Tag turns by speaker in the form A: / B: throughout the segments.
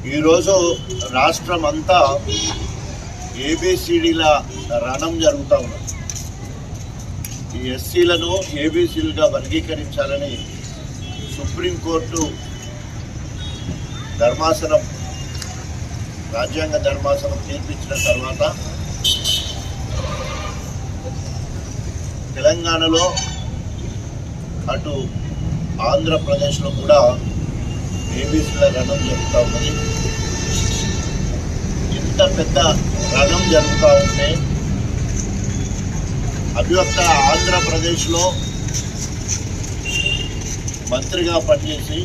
A: ఈరోజు రాష్ట్రం అంతా ఏబిసిడీల రణం జరుగుతూ ఉన్నది. ఈ ఎస్సీలను ఏబిసిలుగా వర్గీకరించాలని సుప్రీంకోర్టు ధర్మాసనం రాజ్యాంగ ధర్మాసనం తీర్పిచ్చిన తర్వాత తెలంగాణలో అటు ఆంధ్రప్రదేశ్లో కూడా ఏబిసిల రణం జరుగుతూ ఉన్నది. ఇంత పెద్ద రణం జరుగుతూ ఉంటే అభివక్త ఆంధ్రప్రదేశ్లో మంత్రిగా పనిచేసి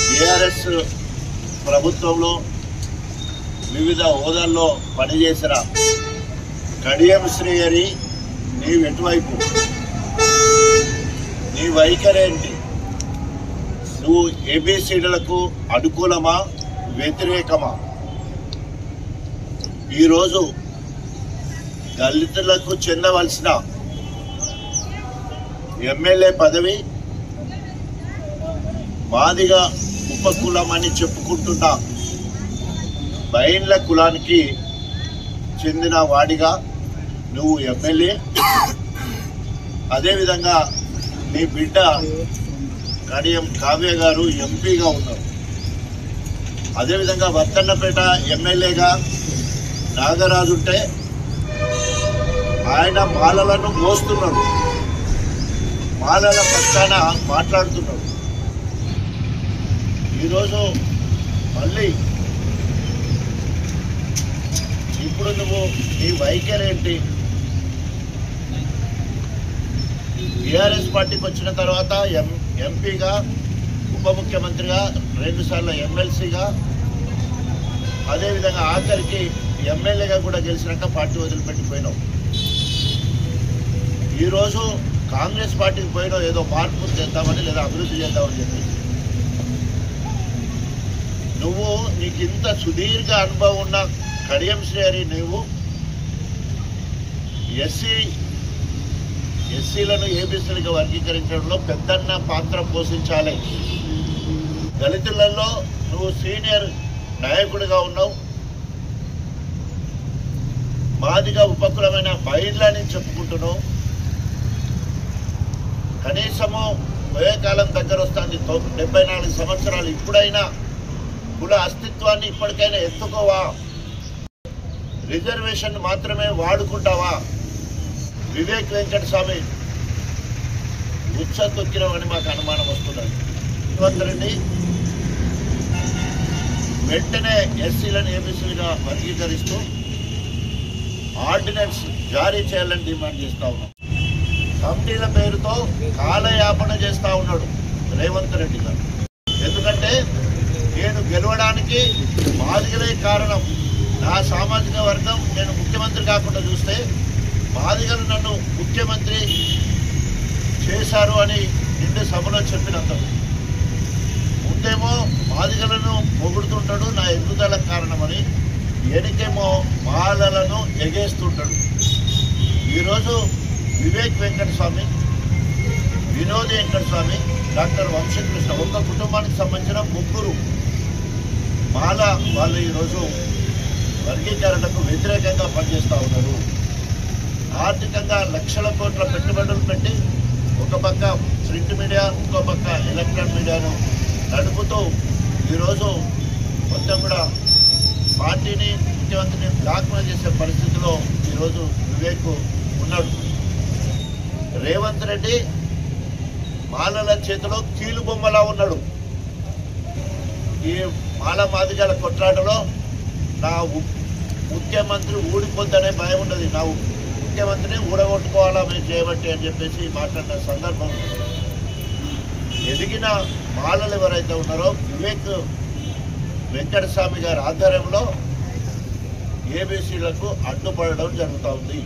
A: టీఆర్ఎస్ ప్రభుత్వంలో వివిధ హోదాల్లో పనిచేసిన కడియం శ్రీహరి నీవెటువైపు, నీ వైఖరేంటి? నువ్వు ఏబిసిడీలకు అనుకూలమా వ్యతిరేకమా? ఈరోజు దళితులకు చెందవలసిన ఎమ్మెల్యే పదవి మాదిగా ఉపకులం అని చెప్పుకుంటున్న బైన్ల కులానికి చెందిన వాడిగా నువ్వు ఎమ్మెల్యే, అదేవిధంగా నీ బిడ్డ కడియం కావ్య గారు ఎంపీగా ఉన్నారు. అదేవిధంగా వర్తన్నపేట ఎమ్మెల్యేగా నాగరాజు ఉంటే ఆయన మాలలను మోస్తున్నాడు, మాలల పక్షాన మాట్లాడుతున్నాడు. ఈరోజు మళ్ళీ ఇప్పుడు నువ్వు నీ వైఖరేంటి? టీఆర్ఎస్ పార్టీకి వచ్చిన తర్వాత ఎంపీగా, ఉప ముఖ్యమంత్రిగా, 2 సార్లు ఎమ్మెల్సీగా, అదేవిధంగా ఆఖరికి ఎమ్మెల్యేగా కూడా గెలిచినాక పార్టీ వదిలిపెట్టిపోయినావు. ఈరోజు కాంగ్రెస్ పార్టీకి పోయినావు ఏదో మార్పు చేద్దామని లేదా అభివృద్ధి చేద్దామని చెప్పి. నువ్వు నీకు ఇంత సుదీర్ఘ అనుభవం ఉన్న కడియం శ్రీహరి నువ్వు ఎస్సీలను ఏబిసిలుగా వర్గీకరించడంలో పెద్దన్న పాత్ర పోషించాలి. దళితులలో నువ్వు సీనియర్ నాయకుడిగా ఉన్నావు. మాదిగా ఉపకులమైన బైన్లని చెప్పుకుంటున్నావు. కనీసము వయోకాలం దగ్గర వస్తుంది, 74 సంవత్సరాలు. ఇప్పుడైనా కుల అస్తిత్వాన్ని ఇప్పటికైనా ఎత్తుకోవా? రిజర్వేషన్ మాత్రమే వాడుకుంటావా? వివేక్ వెంకటస్వామి ఉచ్చ తొక్కినవని మాకు అనుమానం వస్తున్నది. రేవంత్ రెడ్డి వెంటనే ఎస్సీలను ఏబిసిలుగా వర్గీకరిస్తూ ఆర్డినెన్స్ జారీ చేయాలని డిమాండ్ చేస్తా ఉన్నాం. కమిటీల పేరుతో కాలయాపన చేస్తూ ఉన్నాడు రేవంత్ రెడ్డి గారు. ఎందుకంటే నేను గెలవడానికి మాదిగలే కారణం. నా సామాజిక వర్గం నేను ముఖ్యమంత్రి కాకుండా చూస్తే మాదిగలు నన్ను ముఖ్యమంత్రి చేశారు అని నిండు సభలో చెప్పినంత ముందేమో మాదిగలను పొగుడుతుంటాడు, నా ఎదుగుదలకు కారణమని. ఎనికేమో మాలలను ఎగేస్తుంటాడు. ఈరోజు వివేక్ వెంకటస్వామి, వినోద్ వెంకటస్వామి, డాక్టర్ వంశకృష్ణ, ఒక కుటుంబానికి సంబంధించిన 3 మాల వాళ్ళు ఈరోజు వర్గీకరణకు వ్యతిరేకంగా పనిచేస్తూ ఉన్నారు. ఆర్థికంగా లక్షల కోట్ల పెట్టుబడులు పెట్టి ఒక పక్క ప్రింట్ మీడియా, ఇంకో పక్క ఎలక్ట్రానిక్ మీడియాను నడుపుతూ ఈరోజు మొత్తం కూడా పార్టీని, ముఖ్యమంత్రిని బ్లాక్మెయిల్ చేసే పరిస్థితిలో ఈరోజు వివేక్ ఉన్నాడు. రేవంత్ రెడ్డి మాలల చేతిలో కీలు బొమ్మలా ఉన్నాడు. ఈ మాల మాదిగల కొట్లాటలో నా ముఖ్యమంత్రి ఊడిపోద్దనే భయం ఉండదు, నా ముఖ్యమంత్రిని ఊడగొట్టుకోవాలా మీరు చేయబట్టి అని చెప్పేసి మాట్లాడిన సందర్భం. ఎదిగిన మాలలు ఎవరైతే ఉన్నారో వివేక్ వెంకటస్వామి గారి ఆధ్వర్యంలో ఏబిసిలకు అడ్డుపడడం జరుగుతూ ఉంది.